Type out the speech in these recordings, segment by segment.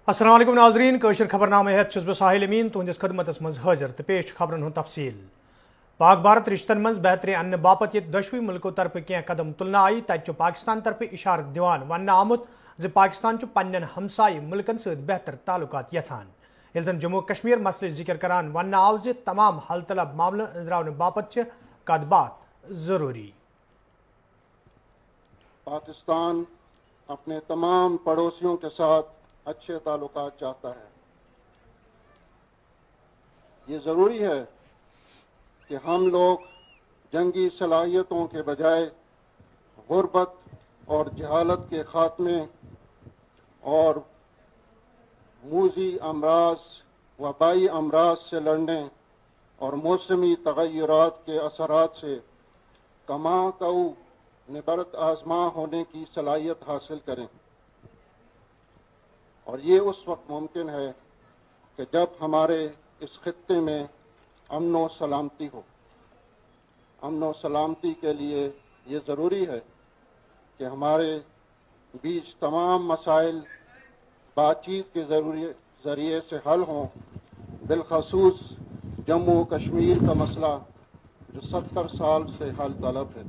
السلام علیکم ناظرین کشر خبرنامہ ہیت چھس بہ ساحل امین تہندس خدمتس مز حاضر تو پیش خبرن ہند تفصیل پاک بھارت رشتن مز بہتری انہ باپت یہ دشوی ملکوں طرف کی قدم تلنا آئی تت پاکستان طرف اشارہ دیوان ون آمت زِ پاکستان پنن ہمسائے ملکن ست بہتر تعلقات یژھان یل زن جموں کشمیر مسئلہ ذکر کران ون آو زِ تمام حل طلب معاملہ انزراؤن باپت کت بات ضروری۔ پاکستان اپنے تمام پڑوسیوں کے ساتھ اچھے تعلقات چاہتا ہے۔ یہ ضروری ہے کہ ہم لوگ جنگی صلاحیتوں کے بجائے غربت اور جہالت کے خاتمے اور موذی امراض وبائی امراض سے لڑنے اور موسمی تغیرات کے اثرات سے کما کو نبرد آزما ہونے کی صلاحیت حاصل کریں، اور یہ اس وقت ممکن ہے کہ جب ہمارے اس خطے میں امن و سلامتی ہو۔ امن و سلامتی کے لیے یہ ضروری ہے کہ ہمارے بیچ تمام مسائل بات چیت کے ذریعے سے حل ہوں، بالخصوص جموں کشمیر کا مسئلہ جو 70 سال سے حل طلب ہے۔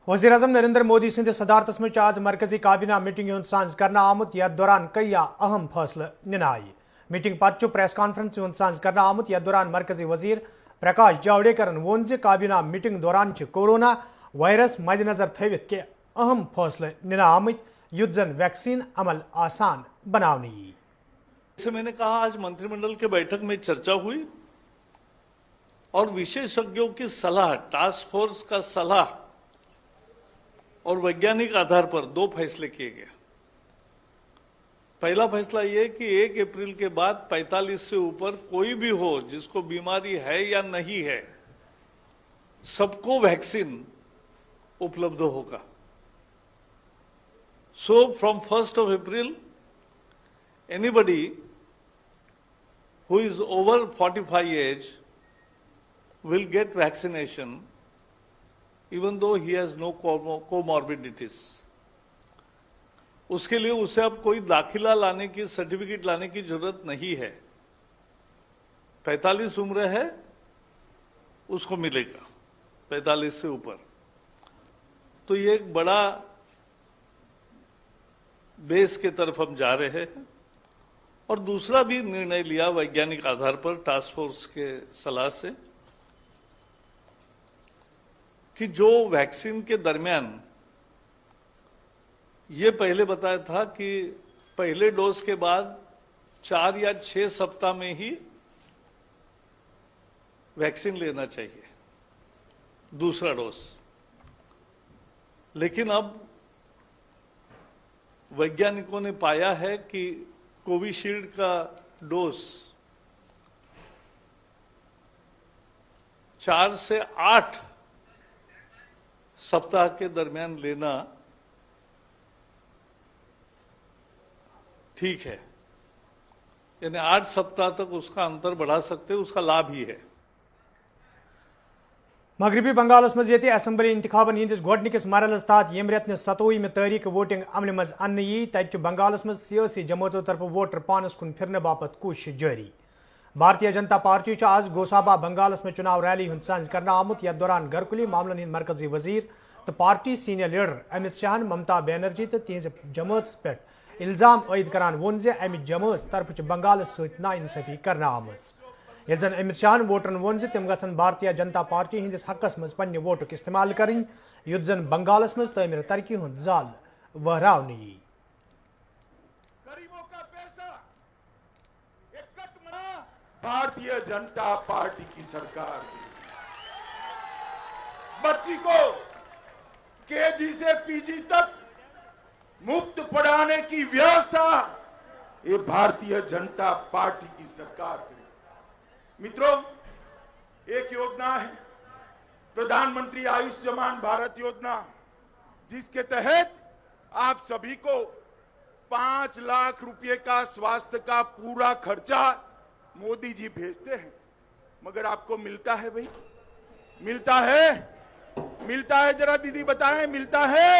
وزیر اعظم نریندر مودی سند صدارتس مز آز مرکزی کابینہ میٹنگ ہند سانز کرنا آمت یتھ دوران کئی اہم فیصلہ نن آئی۔ میٹنگ پتہ پریس کانفرنس ہند سانز کرنا آمت یتھ دوران مرکزی وزیر پرکاش جاوڈیکرن وون زِ کابینہ میٹنگ دوران کورونا وائرس مد نظر تھوت کہ اہم فیصلہ نن آمت یُتھ زن ویکسین عمل آسان بنانے یی۔ جیسے میں نے کہا آج منتری منڈل کے بیٹھک میں چرچا ہوئی اور وشیشجوں کی صلاح، ٹاسک فورس کا صلاح اور ویگیانک آدھار پر 2 فیصلے کیے گئے۔ پہلا فیصلہ یہ کہ 1 اپریل کے بعد 45 سے اوپر کوئی بھی ہو جس کو بیماری ہے یا نہیں ہے، سب کو ویکسین اپلبدھ ہوگا۔ So from 1st of April, anybody who is over 45 age will get vaccination even though he has no comorbidities. اس کے لیے اسے اب کوئی داخلہ لانے کی سرٹیفکیٹ لانے کی ضرورت نہیں ہے۔ 45 عمر ہے اس کو ملے گا، 45 سے اوپر۔ تو یہ ایک بڑا بیس کے طرف ہم جا رہے ہیں۔ اور دوسرا بھی نرنے لیا ویگیانک آدھار پر ٹاسک فورس کے صلاح سے کہ جو ویکسین کے درمیان یہ پہلے بتایا تھا کہ پہلے ڈوز کے بعد 4 یا 6 ہفتہ میں ہی ویکسین لینا چاہیے دوسرا ڈوز، لیکن اب ویگیانکوں نے پایا ہے کہ کوویشیلڈ کا ڈوز 4 سے 8 سپتاہ کے درمیان لینا ٹھیک ہے، یعنی 8 سپتاہ تک اس کا انتر بڑھا سکتے، اس کا لابھ ہی ہے۔ مغربی بنگالس مز یہ اسمبلی انتخابن ہندس گوڈنکس مرحلس تحت یم رتن 27 تاریخ ووٹنگ عمل مز ان یی تت بنگالس مز سیاسی جماعتوں طرف ووٹر پانس کن پھرنے باپت کوشش جاری۔ بھارتیہ جنتا پارٹی آز گوسابا بنگالس میں چناو ریلی ہند سانز کرنا آمت یتھ دوران گھرکلی معاملن ہند مرکزی وزیر تو پارٹی سینئر لیڈر امت شاہن ممتا بینرجی تو تہذ جماعت پہ الزام عائد کران وون زِ امہ جماعت طرف بنگالس ست ناانصافی کرنا آمت، یل زن امت شاہن ووٹرن وون زِ تم گژھن بھارتیہ جنتا پارٹی ہندس حقس مز پنہ ووٹک استعمال کریں یُتھ زن بنگالس مز تعمیر ترقی ہند زال وہراؤن یی۔ بھارتیہ جنتا پارٹی کی سرکار بچی کو KG سے PG تک مفت پڑھانے کی ویوستھا یہ بھارتیہ جنتا پارٹی کی سرکار کرے۔ متروں، ایک یوجنا ہے پردھان منتری آیوشمان بھارت یوجنا، جس کے تحت آپ سبھی کو 5 لاکھ روپے کا سواستھ کا پورا خرچہ مودی جی بھیجتے ہیں، مگر آپ کو ملتا ہے بھائی؟ ملتا ہے؟ ملتا ہے؟ ذرا دیدی بتائیں، ملتا ہے؟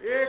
1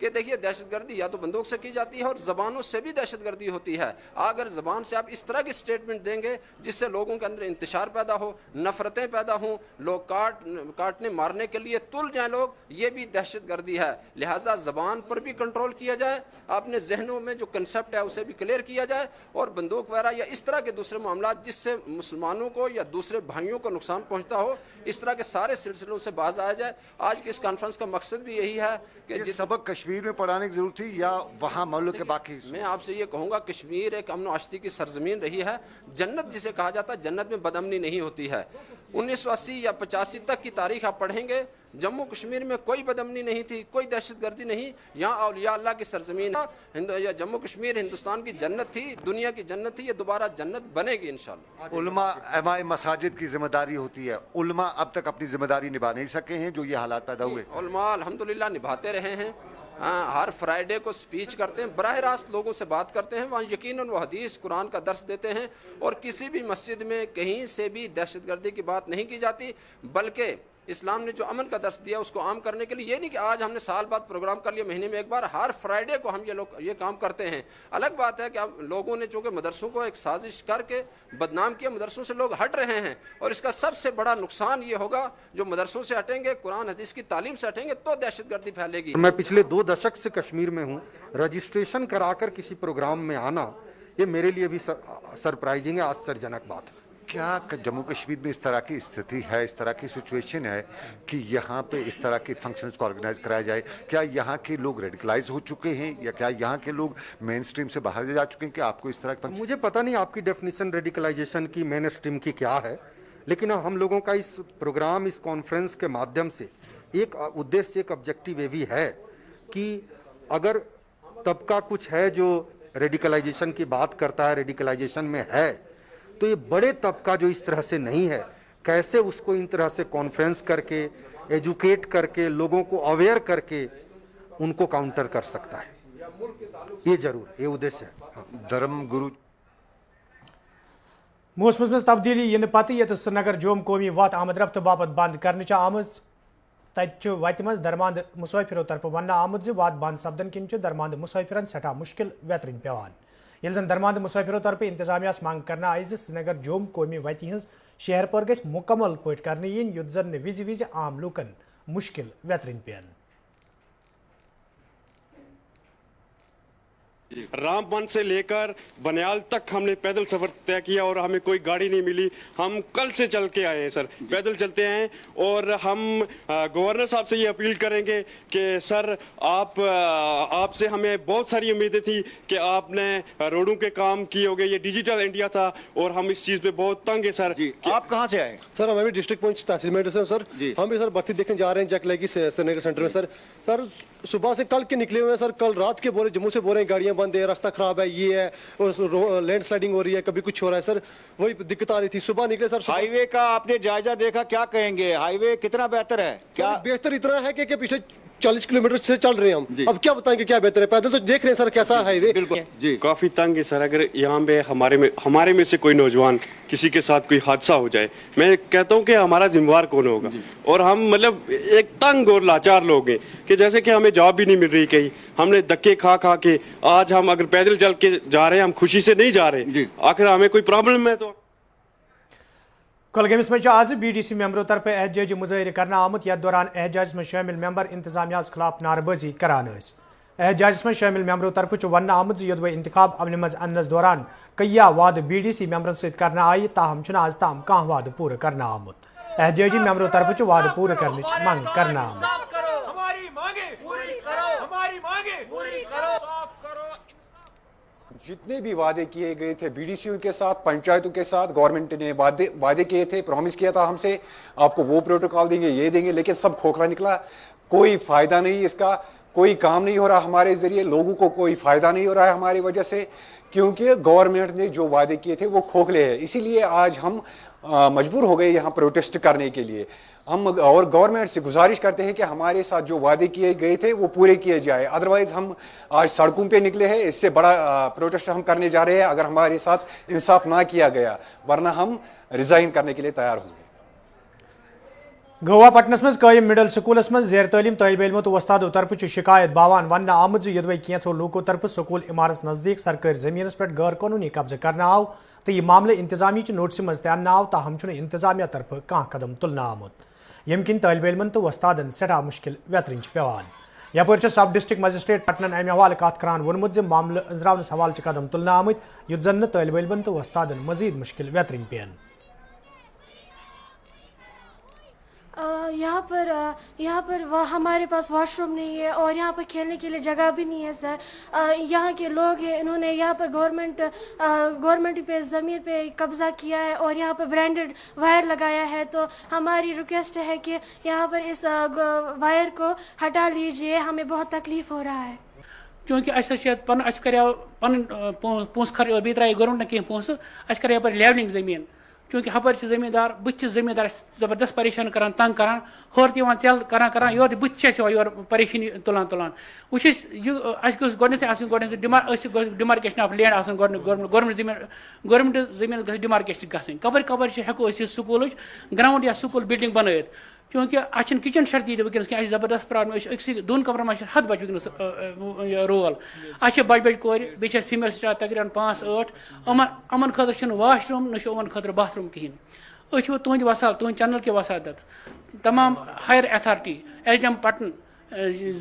کہ دیکھیے دہشت گردی یا تو بندوق سے کی جاتی ہے اور زبانوں سے بھی دہشت گردی ہوتی ہے. اگر زبان سے آپ اس طرح کی اسٹیٹمنٹ دیں گے جس سے لوگوں کے اندر انتشار پیدا ہو, نفرتیں پیدا ہوں, لوگ کاٹنے مارنے کے لیے تل جائیں لوگ, یہ بھی دہشت گردی ہے. لہٰذا زبان پر بھی کنٹرول کیا جائے, اپنے ذہنوں میں جو کنسیپٹ ہے اسے بھی کلیئر کیا جائے, اور بندوق وغیرہ یا اس طرح کے دوسرے معاملات جس سے مسلمانوں کو یا دوسرے بھائیوں کو نقصان پہنچتا ہو, اس طرح کے سارے سلسلوں سے باز آیا جائے. آج کی اس کانفرنس کا مقصد بھی یہی ہے کہ یہ سبق کشمیر میں پڑھانے کی ضرورت تھی یا وہاں ملک کے باقی؟ میں آپ سے یہ کہوں گا کشمیر ایک امن و آشتی کی سرزمین رہی ہے. جنت جسے کہا جاتا ہے, جنت میں بدامنی نہیں ہوتی ہے. 1980 یا 85 تک کی تاریخ آپ پڑھیں گے, جموں کشمیر میں کوئی بدامنی نہیں تھی, کوئی دہشت گردی نہیں. یہاں اولیاء اللہ کی سرزمین ہے. جموں کشمیر ہندوستان کی جنت تھی, دنیا کی جنت تھی, یہ دوبارہ جنت بنے گی انشاءاللہ. علماء امام مساجد کی ذمہ داری ہوتی ہے. علماء اب تک اپنی ذمہ داری نبھا نہیں سکے ہیں جو یہ حالات پیدا ہوئے. علماء الحمدللہ نبھاتے رہے ہیں. ہر فرائیڈے کو سپیچ کرتے ہیں, براہ راست لوگوں سے بات کرتے ہیں, وہاں یقیناً وہ حدیث قرآن کا درس دیتے ہیں, اور کسی بھی مسجد میں کہیں سے بھی دہشت گردی کی بات نہیں کی جاتی, بلکہ اسلام نے جو امن کا درس دیا اس کو عام کرنے کے لیے. یہ نہیں کہ آج ہم نے سال بعد پروگرام کر لیا, مہینے میں ایک بار, ہر فرائیڈے کو ہم یہ کام کرتے ہیں. الگ بات ہے کہ اب لوگوں نے چونکہ مدرسوں کو ایک سازش کر کے بدنام کیا, مدرسوں سے لوگ ہٹ رہے ہیں, اور اس کا سب سے بڑا نقصان یہ ہوگا جو مدرسوں سے ہٹیں گے, قرآن حدیث کی تعلیم سے ہٹیں گے, تو دہشت گردی پھیلے گی. میں پچھلے 2 دشک سے کشمیر میں ہوں. رجسٹریشن کرا کر کسی پروگرام میں آنا یہ میرے لیے بھی سرپرائزنگ ہے, آشچرجنک بات ہے. کیا جموں کشمیر میں اس طرح کی استھتی ہے, اس طرح کی سچویشن ہے کہ یہاں پہ اس طرح کے فنکشنز کو آرگنائز کرایا جائے؟ کیا یہاں کے لوگ ریڈیکلائز ہو چکے ہیں, یا کیا یہاں کے لوگ مین سٹریم سے باہر جا چکے ہیں کہ آپ کو اس طرح کے مجھے پتہ نہیں آپ کی ڈیفینیشن ریڈیکلائزیشن کی, مین اسٹریم کی کیا ہے, لیکن ہم لوگوں کا اس پروگرام, اس کانفرنس کے مادھیم سے ایک ادیش, ایک آبجیکٹیو یہ بھی ہے کہ اگر طبقہ کچھ ہے جو ریڈیکلائزیشن کی بات کرتا ہے, ریڈیکلائزیشن میں ہے, تو یہ بڑے طبقہ جو اس طرح سے نہیں ہے, کیسے اس کو ان طرح سے کانفرنس کر کے, ایجوکیٹ کر کے, لوگوں کو اویئر کر کے ان کو کاؤنٹر کر سکتا ہے. یہ ضرور, یہ ادیش ہے. دھرم گرو موسمس مز تبدیلی ین پتہ یت سرینگر جوم قومی وت آمد رفت باپت بند کرنے آمز, تت وتہ مز درماند مسافرو طرف ون آمد زِ وت بند سپدن کن درماند مسافرن سٹھا مشکل ویترن پیوان. یل زن درماند مسافرو طرف انتظامیہ منگ کرنا آئی سرینگر جوم قومی وتہ ہز شہر پور گژھِ مکمل پٲٹھۍ کرنہٕ یِنۍ یُتھ زن وِزِ وِزِ عام لوٗکن مشکل ویترن پین. رام بند سے لے کر بنیال تک ہم نے پیدل سفر طے کیا اور ہمیں کوئی گاڑی نہیں ملی. ہم کل سے چل کے آئے ہیں سر, پیدل چلتے ہیں, اور ہم گورنر صاحب سے یہ اپیل کریں گے کہ سر آپ سے ہمیں بہت ساری امیدیں تھی کہ آپ نے روڈوں کے کام کیے ہوگے, یہ ڈیجیٹل انڈیا تھا, اور ہم اس چیز پہ بہت تنگ ہیں سر. آپ کہاں سے آئے؟ سر ہمیں بھی ڈسٹرکٹ پنچ تحصیل میں سر, ہم بھی سر بھرتی دیکھنے جا رہے ہیں جیک لیگی سرینگر سینٹر میں. سر صبح سے کل کے نکلے ہوئے ہیں سر, کل رات کے بولے جموں سے بول رہے ہیں گاڑیاں بند ہے, راستہ خراب ہے, یہ ہے, اور لینڈ سلائڈنگ ہو رہی ہے, کبھی کچھ ہو رہا ہے سر, وہی دقت آ رہی تھی. صبح نکلے سر. ہائی وے کا آپ نے جائزہ دیکھا, کیا کہیں گے, ہائی وے کتنا بہتر ہے؟ کیا بہتر اتنا ہے کہ پچھلے 40 کلومیٹر سے چل رہے ہیں ہم, اب کیا بتائیں گے کیا بہتر ہے, پیدل تو دیکھ رہے ہیں سر کیسا ہائی وے. جی کافی تنگ ہے سر. اگر یہاں پہ ہمارے میں سے کوئی نوجوان کسی کے ساتھ کوئی حادثہ ہو جائے, میں کہتا ہوں کہ ہمارا ذمہ وار کون ہوگا. اور ہم مطلب ایک تنگ اور لاچار لوگ ہیں کہ جیسے کہ ہمیں جاب بھی نہیں مل رہی, کہیں ہم نے دھکے کھا کے آج ہم اگر پیدل چل کے جا رہے ہیں, ہم خوشی سے نہیں جا رہے, آخر ہمیں کوئی پرابلم ہے تو. کلگامس مز آز بی ڈی سی ممبرو طرف احتجاجی مظاہرہ کرنا آمت, یتھ دوران احتجاجس مز شامل ممبر انتظامیہ خلاف نعرہ بازی کران ٲسۍ. احتجاجس مز شامل ممبرو طرف ون آمت یودوے انتخاب عملہِ مز اننس دوران کیا وعدٕ بی ڈی سی ممبرن ست کرنا آئی, تاہم چھُنہٕ آز تام کانٛہہ وعدٕ پوٗرٕ کرنا آمُت. احتجاجی ممبرو طرف وعدٕ پوٗرٕ کرنٕچ منٛگ کرنا آمٕژ. جتنے بھی وعدے کیے گئے تھے بی ڈی سیوں کے ساتھ, پنچایتوں کے ساتھ, گورنمنٹ نے وعدے کیے تھے, پرومس کیا تھا ہم سے, آپ کو وہ پروٹوکال دیں گے, یہ دیں گے, لیکن سب کھوکھلا نکلا. کوئی فائدہ نہیں اس کا, کوئی کام نہیں ہو رہا ہمارے ذریعے, لوگوں کو کوئی فائدہ نہیں ہو رہا ہے ہماری وجہ سے, کیونکہ گورنمنٹ نے جو وعدے کیے تھے وہ کھوکھلے ہیں. اسی لیے آج ہم مجبور ہو گئے یہاں پروٹیسٹ کرنے کے لیے. ہم اور گورنمنٹ سے گزارش کرتے ہیں کہ ہمارے ساتھ جو وعدے کیے گئے تھے وہ پورے کیے جائے, ادروائز ہم آج سڑکوں پہ نکلے ہیں. اس سے بڑا پروٹیسٹ ہم کرنے جا رہے ہیں اگر ہمارے ساتھ انصاف نہ کیا گیا, ورنہ ہم ریزائن کرنے کے لیے تیار ہوں گے. گوا پٹنس مز قائم مڈل سکولس مز زیر تعلیم طالب علموں تو وستادو طرف شکایت باوان ون آمت یدوے کینچو لوکو طرف سکول عمارت نزدیک سرکاری زمینس پہ غیر قانونی قبضہ کرنا آو تو یہ معاملہ انتظامیہ چہ نوٹس مز تہ آو تاہم انتظامیہ طرف کان قدم تلنا آمت یم کن طالب علمن تو وستادن سٹھا مشکل ویترن پیوان یپر سب ڈسٹرکٹ مجسٹریٹ پٹنن امہ حوالہ کت کران وونمت ز معاملہ انزراونس حوالہ قدم تلنا آمت یت زن طالب علمن تو وستادن مزید مشکل ویترن پین یہاں پر ہمارے پاس واش روم نہیں ہے اور یہاں پر کھیلنے کے لیے جگہ بھی نہیں ہے سر. یہاں کے لوگ ہیں انہوں نے یہاں پر گورنمنٹ پہ زمین پہ قبضہ کیا ہے اور یہاں پر برانڈڈ وائر لگایا ہے. تو ہماری ریکویسٹ ہے کہ یہاں پر اس وائر کو ہٹا لیجئے, ہمیں بہت تکلیف ہو رہا ہے. چونکہ اس کرو پن پونس خرچ اور بیٚیہِ ترٛایے گورمنٹ نہ کینٛہہ پونسہٕ اَسہِ کَرے یپٲرۍ لیولِنٛگ زٔمیٖن چونکہ ہپٲرۍ چھِ زٔمیٖندار بٕتھِ چھِ زٔمیٖندار زبردست پریشان کران تنگ کران ہورٕ تہِ یِوان ژٮ۪ل کران یورٕ بٕتھِ چھِ اَسہِ یورٕ پریشٲنی تُلان وٕچھ اَسہِ گوٚژھ گۄڈنٮ۪تھٕے آسٕنۍ گۄڈنٮ۪تھٕے ڈِمارکیشن آف لینڈ آسان گورمنٹ زٔمیٖن گژھِ ڈِمارکیشن گژھٕنۍ کپٲرۍ چھِ ہٮ۪کو أسۍ یہِ سکوٗلٕچ گراوُنٛڈ یا سکوٗل بِلڈِنٛگ بنٲیِتھ چونکہ اَسہِ چھِنہٕ کِچن شیڈ تہِ وٕنکٮ۪نس کینٛہہ اَسہِ چھِ زبردست پرابلم أسۍ چھِ أکسٕے دۄن کمرن منٛز چھِ 100 بچہِ وٕنکٮ۪نس رول اَسہِ چھِ بجہِ بجہِ کورِ بیٚیہِ چھِ اَسہِ فیٖمیل سٹاف تقریباً 5-8 یِمن خٲطرٕ چھُنہٕ واش روٗم نہ چھُ یِمن خٲطرٕ باتھ روٗم کِہیٖنۍ. أسۍ چھِ تُہنٛدِ وسال تُہنٛدِ چینل کہِ وسادت تمام higher authority H D M Pattan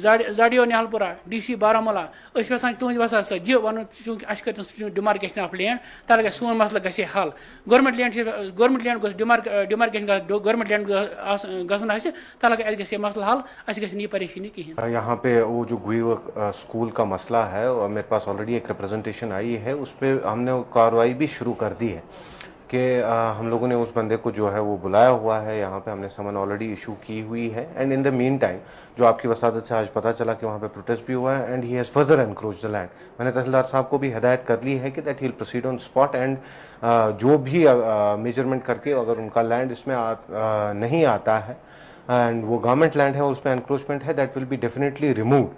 Z O نہل ڈی سی بارہمولہ أسۍ یژھان تُہنٛدِ وسال سۭتۍ یہِ وَنُن چوٗنٛکہِ اَسہِ کٔرۍ ڈِمارکیشن آف لینڈ تَلہٕ گژھِ سون مسلہٕ گژھِ حل. گورمنٹ لینڈ گوٚژھ ڈِمارکیشن گورمنٹ لینڈ گژھُن اَسہِ تَلہٕ اَسہِ گژھِ یہِ مسلہٕ حل اَسہِ گژھِ نہٕ یہِ پریشٲنی کِہیٖنۍ. یہاں پہ وہ جو گوئی اسکول کا مسئلہ ہے اور میرے پاس آلریڈی ایک ریپرزنٹیشن آئی ہے اس پہ ہم نے کارروائی بھی شروع کر دی ہے کہ ہم لوگوں نے اس بندے کو جو ہے وہ بلایا ہوا ہے یہاں پہ ہم نے سمن آلریڈی ایشو کی ہوئی ہے and in the main time جو آپ کی وسادت سے آج پتہ چلا کہ وہاں پہ پروٹیسٹ بھی ہوا ہے and he has further encroach the land. میں نے تحصیلدار صاحب کو بھی ہدایت کر لی ہے کہ that he will proceed on spot and جو بھی میجرمنٹ کر کے اگر ان کا لینڈ اس میں نہیں آتا ہے اینڈ وہ گورنمنٹ لینڈ ہے اور اس پہ انکروچمنٹ ہے that will be definitely removed.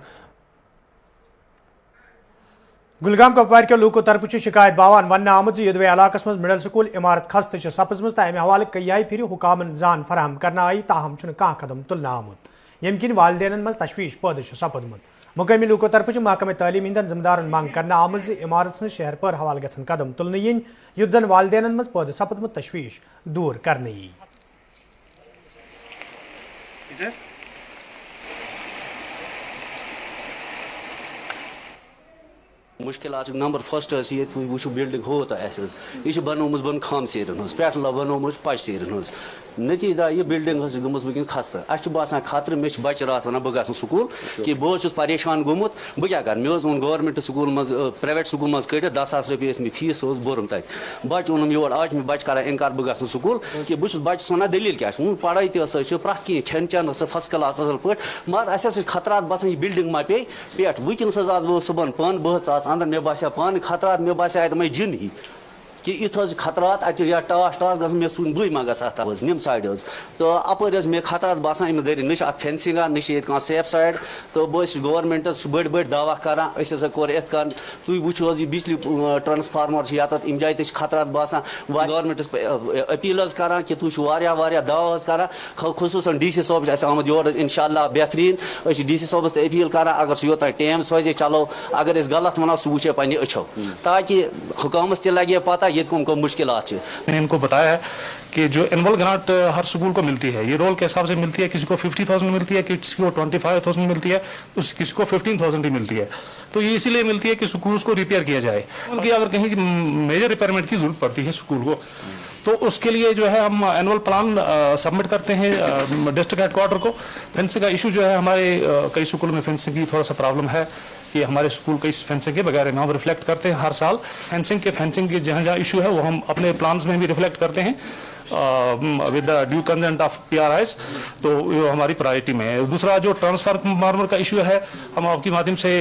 Kulgam Kupwara کے لوکو طرف شکایت باوان ون آمت یدوے علاقہ مز مڈل سکول عمارت خستہ سپزم تو امہ حوالہ کئی پھر حکامن زان فراہم کرنا آئی تاہم کان قدم تلنا آمت یم کن والدین مز تشویش پید سپدمت. مقامی لوکو طرف محکمہ تعلیم ہند ذمہ دارن مانگ کرنا آمت عمارت شہر پر حوالہ گھن قدم تلن ین یت زن والدین مز پید سپدمت تشویش دور کرنے یی. مشکلات نمبر فسٹ یہ وچو بلڈنگ ہوتا یہ بنومت بن خام سیرن ہز پہ بنومت پچ سیرن ہز نتیجہ یہ بلڈنگ گمت ونکن خستہ اچھا باسان خطرہ مے بچہ رات ونان بہ گھن سکول کہ بہت پریشان گومت بہ کیا کر مے اون گورنمنٹ سکول مز پرائیویٹ سکول مز کڑ 10,000 رۄپیہِ ٲسۍ مےٚ فیس بورم تتہ بچہ اونم یور آج مے بچہ کران انکار بہ گھن سکول کہ بہ بچس ونان دلیل کیا ہوں پڑھائی تہ پرٛٮ۪تھ کینٛہہ کھٮ۪ن چٮ۪ن فسٹ کلاس اصل پٲٹھۍ مگر اسہِ ہسا خطرات باسان یہ بلڈنگ ما پے پٮ۪ٹھ ونکٮ۪نس حظ آس بہٕ صبحن پانہٕ بہت اندر مے باسیو پانہٕ خطرات مے باسیو اتھ مے جن ہی کہ یھ خطرات اتہ یا ٹاس گھن مے سن بے ما گژھ اتھ نم سایڈ تو اپر مے خطرات باسان امہ دٔرِتھ نہ ات فینسنگا نہ یہ سیف سایڈ تو بہٕ گورنمنٹس بڑ دعویٰ کران اس ہسا کور ات کن تھی وچو یہ بجلی ٹرانسفارمر یتھ ام جائیں تہ خطرات باسان گورنمنٹس اپیل کران کہ تھی واریاہ دعویٰ کران خصوصاً ڈی سی صٲب اس آمد یور انشاء اللہ بہترین ڈی سی صٲبس تہ اپیل کران اگر سہ یوتان ٹیم سوزے چلو اگر اس غلط ونو سہ وچے پنہ اچھو تاکہ حکامس تہ لگے پتہ یہ کو مشکلات. میں نے ان کو بتایا ہے کہ جو اینول گرانٹ ہر سکول کو ملتی ہے یہ رول کے حساب سے ملتی ہے کسی کو 50,000 ملتی ہے کسی کو 25,000 ملتی ہے کسی کو 15,000 بھی ملتی ہے. تو یہ اسی لیے ملتی ہے کہ سکولز کو ریپیئر کیا جائے کہ اگر کہیں میجر ریپیئرمنٹ کی ضرورت پڑتی ہے سکول کو تو اس کے لیے جو ہے ہم اینول پلان سبمٹ کرتے ہیں ڈسٹرکٹ ہیڈ کوارٹر کو. فینسنگ کا ایشو جو ہے ہمارے کئی سکولوں میں فینسنگ کی تھوڑا سا پرابلم ہے کہ ہمارے اسکول کو اس فینسنگ کے بغیر نام ریفلیکٹ کرتے ہیں ہر سال فینسنگ کے جہاں ایشو ہے وہ ہم اپنے پلانز میں بھی ریفلیکٹ کرتے ہیں with the due consent of PRIs تو ہماری پرائرٹی میں ہے. دوسرا جو ٹرانسفارمر کا ایشو ہے ہم آپ کے مادھیم سے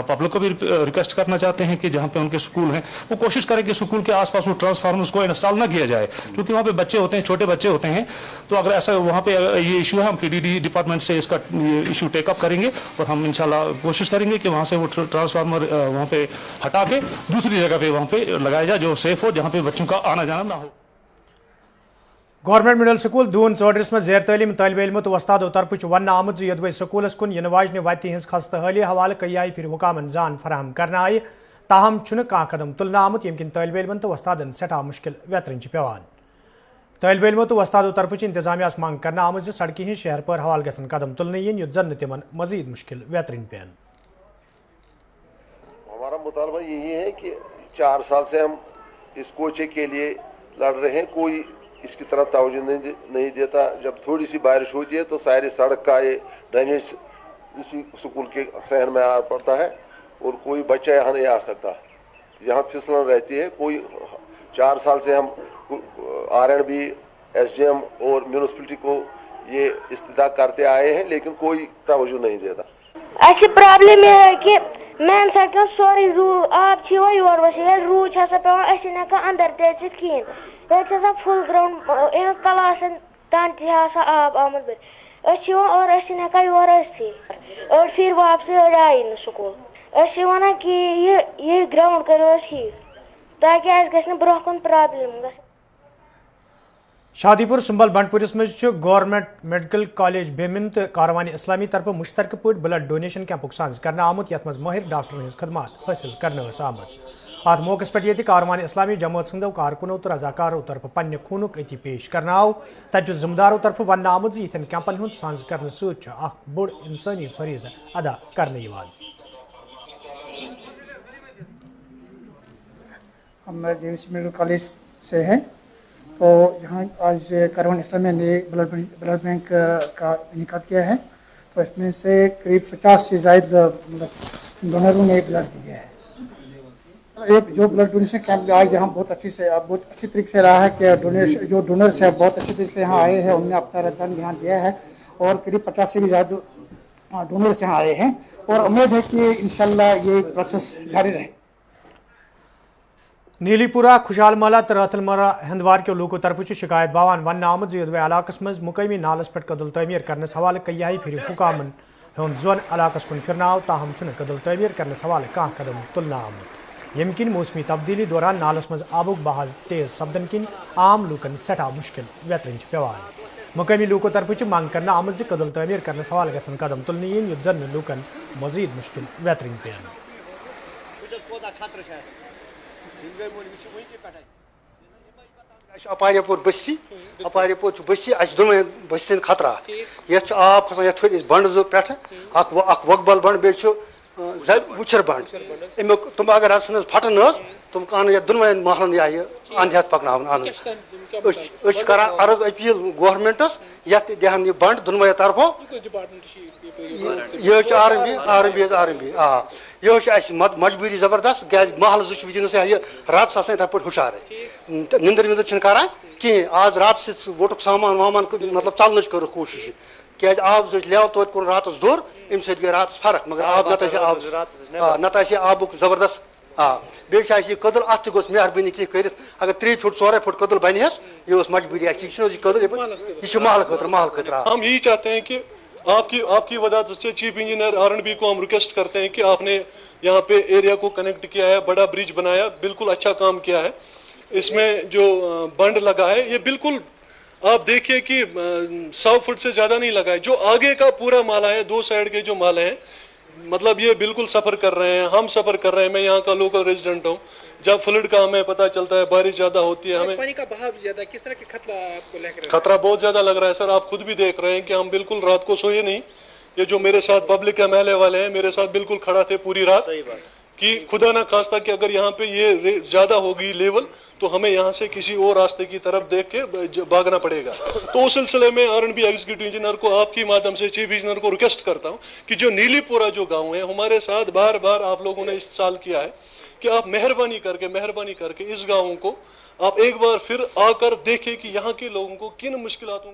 پبلک کو بھی ریکویسٹ کرنا چاہتے ہیں کہ جہاں پہ ان کے اسکول ہیں وہ کوشش کریں کہ اسکول کے آس پاس وہ ٹرانسفارمرس کو انسٹال نہ کیا جائے کیونکہ وہاں پہ بچے ہوتے ہیں چھوٹے بچے ہوتے ہیں. تو اگر ایسا وہاں پہ یہ ایشو ہے ہم PDD ڈپارٹمنٹ سے اس کا ایشو ٹیک اپ کریں گے اور ہم انشاءاللہ کوشش کریں گے کہ وہاں سے وہ ٹرانسفارمر وہاں پہ ہٹا کے دوسری جگہ پہ وہاں پہ لگایا جائے جو سیف ہو جہاں پہ بچوں کا آنا جانا نہ ہو. گورنمنٹ مڈل سکول دون ژوٹرس من زیر تعلیم طالب علموں تو وستادو طرف ون آمت یدوے سکولس کن ین واجنہ وتہ ہز خستہ حالی حوالہ کئی آئی پھر حکامن زان فراہم کرنا آئی تاہم کھانا قدم تلنا آمت یم کن طالب علمن تو وستادن سٹھا مشکل ویترن پیوان طالب علموں تو وستادو طرف انتظامیہ منگ کرنا آمت سڑکہ ہز شہر پر حوالہ گھن قدم تلنے ین یت زن تمن مزید مشکل ویترن پین. ہمارا مطالبہ یہی ہے کہ 4 سال سے ہم اس کوچے کے لیے لڑ رہے ہیں, کوئی اس کی طرف توجہ نہیں دیتا. جب تھوڑی سی بارش ہوتی ہے تو ساری سڑک کا یہ ڈرینیج اسی سکول کے صحن میں آ پڑتا ہے اور کوئی بچہ یہاں نہیں آ سکتا, یہاں پھسلن رہتی ہے. کوئی 4 سال سے ہم RNB SDM اور میونسپلٹی کو یہ استدعا کرتے آئے ہیں لیکن کوئی توجہ نہیں دیتا. ایسی پرابلم یہ ہے کہ مین سڑک سوری آب یور وسیع روز پیس اندر تیچت کہین یہ فل گراؤنڈ کلاسن تان تہ آب آمت بر اور یور ٲسۍتھٕے أڑۍ پھر واپس أڑۍ آیی نہٕ سکوٗل. أسۍ چھِ وَنان کہ یہ گراؤنڈ کٔرِو ٹھیٖک تاکہ اَسہِ گژھِ نہٕ برونٛہہ کُن پرابلم گژھٕنۍ. شادی پور سنبل بنڈ پورس مز گورنمنٹ میڈیکل کالج بیمن تو کاروان اسلامی طرف مشترکہ پٲٹھۍ بلڈ ڈونیشن کیمپک سانز کرنا آمت یت مز ماہر ڈاکٹرن ہز خدمات حاصل کرنا آمت. ات موقع پہ یہ کاروان اسلامی جماعت سندو کارکنوں تو رضاکاروں طرف پنہ خونک عطی پیش کرنا آو. تت ذمہ داروں طرف ون آمت یتھن کیمپن ہند سانز کرنے ست بوڑ انسانی فریضہ ادا کرنے. ہم JVC میڈیکل کالج سے ہیں تو یہاں آج کاروان اسلامیہ نے بلڈ بینک کا انعقاد کیا ہے. تو اس میں سے قریب 50 سے زائد ڈونروں نے بلڈ دیا ہے. ایک جو بلڈ ڈونیشن کیمپ آج یہاں بہت اچھی طریقے سے رہا ہے کہ جو ڈونرس ہیں بہت اچھی طریقے سے یہاں آئے ہیں, انہوں نے اپنا رقم یہاں دیا ہے اور قریب 50 سے بھی زیادہ ڈونرس یہاں آئے ہیں اور امید ہے کہ انشاءاللہ یہ پروسیس جاری رہے. نیلی پورہ خوشحال محلہ تو راتل مرہ ہندوار کے لوکوں طرف شکایت باوان ون آمت یدوے علاقہ مز مقامی نالس پہ قدل تعمیر کرنس حوالہ کئی پھر حکامن ہند زون علاقہ کن پھرنا تاہم قدل تعمیر کرنس حوالہ کھانا قدم تلنا آمت. یم کن موسمی تبدیلی دوران نالس مز آبک بہاؤ تیز سپدن کن عام لوکن سٹھا مشکل ویترن پیوان. مقامی لوکوں طرف منگ کرنا آمت قدل تعمیر کرنس حوالہ گھن قدم تلنے یت زن لوکن مزید مشکل ویترن پین. اپاریا پور بستی اپاریا پور بستی اس دونوں بستین خطرہ یہ آب کھسان یت بنڈ زو پہ اخ وقبل بنڈ بیچ وچر بنڈ امیک تم اگر پھٹن تم ان یہ دونوین محلن یہ اندھیت پکناون کران عرض اپیل گورنمنٹس یت دہن یہ بنڈ دونوے طرفوں یہ RNB یہ مجبوری زبردست کیا محل زنس یہ رات آسان اتھے پہ ہشار نندر وندر کران کہین آج رات سے ووٹک سامان وامان مطلب چلنچ کر کوشش کیا آب لیو توت کن رات دور ام سی گئی رات فرق مگر آب نت آبک زبردست بیٚیہِ قدل ات تہِ گوٚژھ مہربٲنی کینٛہہ کٔرِتھ اگر 3 فٹ 4 فٹ قدل بنہِ یہ مجبوری یہ قدل یہ محل خطرہ. ہم یہی چاہتے ہیں کہ آپ کی وجہ سے چیف انجینئر RNB کو ہم ریکویسٹ کرتے ہیں کہ آپ نے یہاں پہ ایریا کو کنیکٹ کیا ہے, بڑا برج بنایا, بالکل اچھا کام کیا ہے. اس میں جو بنڈ لگا ہے یہ بالکل آپ دیکھیے کہ 100 فٹ سے زیادہ نہیں لگا ہے. جو آگے کا پورا مالا ہے 2 سائڈ کے جو مالے ہیں مطلب یہ بالکل سفر کر رہے ہیں, ہم سفر کر رہے ہیں. میں یہاں کا لوکل ریزیڈنٹ ہوں. جب فلڈ کا ہمیں پتہ چلتا ہے بارش زیادہ ہوتی ہے ہمیں پانی کا بہاؤ زیادہ کس طرح کے خطرہ آپ کو لگ رہا ہے؟ خطرہ بہت زیادہ لگ رہا ہے سر. آپ خود بھی دیکھ رہے ہیں کہ ہم بالکل رات کو سوئے نہیں. یہ جو میرے ساتھ پبلک ایم ایل اے والے ہیں میرے ساتھ بالکل کھڑا تھے پوری رات کہ خدا نہ خواستہ کہ اگر یہاں پہ یہ زیادہ ہوگی لیول تو ہمیں یہاں سے کسی اور راستے کی طرف دیکھ کے بھاگنا پڑے گا. تو اس سلسلے میں RNB ایگزیکٹو انجینئر کو آپ کی مادھیم سے چیف انجینئر کو ریکویسٹ کرتا ہوں کہ جو نیلی پورہ جو گاؤں ہے ہمارے ساتھ بار بار آپ لوگوں نے اس سال کیا ہے کہ آپ مہربانی کر کے اس گاؤں کو آپ ایک بار پھر آ کر دیکھیں کہ یہاں کے لوگوں کو کن مشکلاتوں.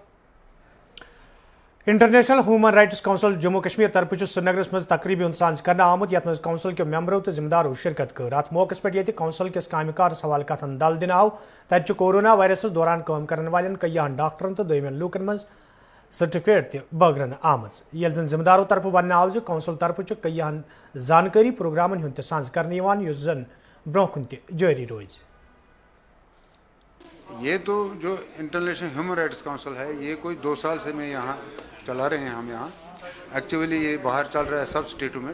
International human rights council Jammu Kashmir طرف سرینگرس مز تقریبی ہند سانز کرنا آمت یت مز کونسل کے ممبروں تو ذمہ داروں شرکت کر. ات موقع پہ یہ کونسل کس کامہ کارس حوالہ کتن دل دن آو. تت کورونا وائرس دوران کام کرن والن کئیان ڈاکٹرن تو دویمن لوکن مز سرٹیفکیٹ تہ بٲگرن آمٕژ. ییٚلہِ زن ذمہ دارو طرف وننہٕ آو زِ کونسل طرف کئیان زانکٲری پروگرامن ہُنٛد تہِ سانز کرنہٕ یِوان یُس زن برونٛہہ کُن تہِ جٲری روزِ. یہ تو جو انٹرنیشنل ہیومن رائٹس کاؤنسل ہے یہ کوئی 2 سال سے میں یہاں چلا رہے ہیں ہم یہاں. ایکچولی یہ باہر چل رہا ہے سب اسٹیٹوں میں,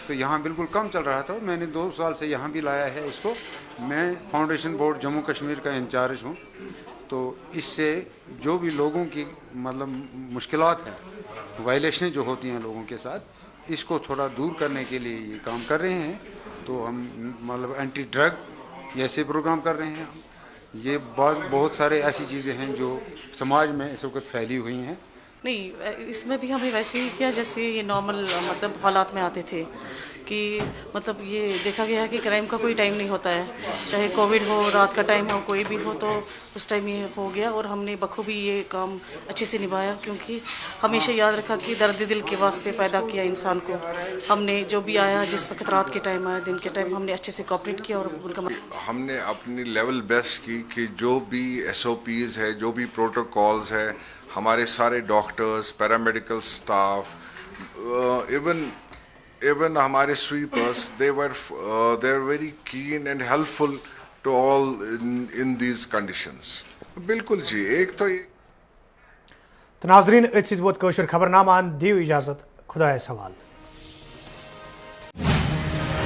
تو یہاں بالکل کم چل رہا تھا. میں نے 2 سال سے یہاں بھی لایا ہے اس کو. میں فاؤنڈیشن بورڈ جموں کشمیر کا انچارج ہوں. تو اس سے جو بھی لوگوں کی مطلب مشکلات ہیں, وائلیشنیں جو ہوتی ہیں لوگوں کے ساتھ, اس کو تھوڑا دور کرنے کے لیے یہ کام کر رہے ہیں. تو ہم مطلب اینٹی ڈرگ ایسے پروگرام کر رہے ہیں ہم. یہ بہت سارے ایسی چیزیں ہیں جو سماج میں اس وقت پھیلی ہوئی ہیں. نہیں, اس میں بھی ہمیں ویسے ہی کیا جیسے یہ نارمل مطلب حالات میں آتے تھے کہ مطلب یہ دیکھا گیا ہے کہ کرائم کا کوئی ٹائم نہیں ہوتا ہے, چاہے کووڈ ہو, رات کا ٹائم ہو, کوئی بھی ہو, تو اس ٹائم یہ ہو گیا. اور ہم نے بخوبی یہ کام اچھے سے نبھایا, کیونکہ ہمیشہ یاد رکھا کہ درد دل کے واسطے پیدا کیا انسان کو. ہم نے جو بھی آیا, جس وقت رات کے ٹائم آیا, دن کے ٹائم, ہم نے اچھے سے کوآپریٹ کیا. اور ان کا ہم نے اپنی لیول بیسٹ کی کہ جو بھی SOPs ہے, جو بھی پروٹوکالز ہے, ہمارے سارے ڈاکٹرز, پیرامیڈیکل سٹاف, ایون ہمارے سویپرس, they are very keen and helpful to all in these conditions. بالکل جی. ایک تو ناظرین اتھ سۭتۍ ووت کٲشُر خبرنامہ. دیو اجازت, خدایس حوالہٕ.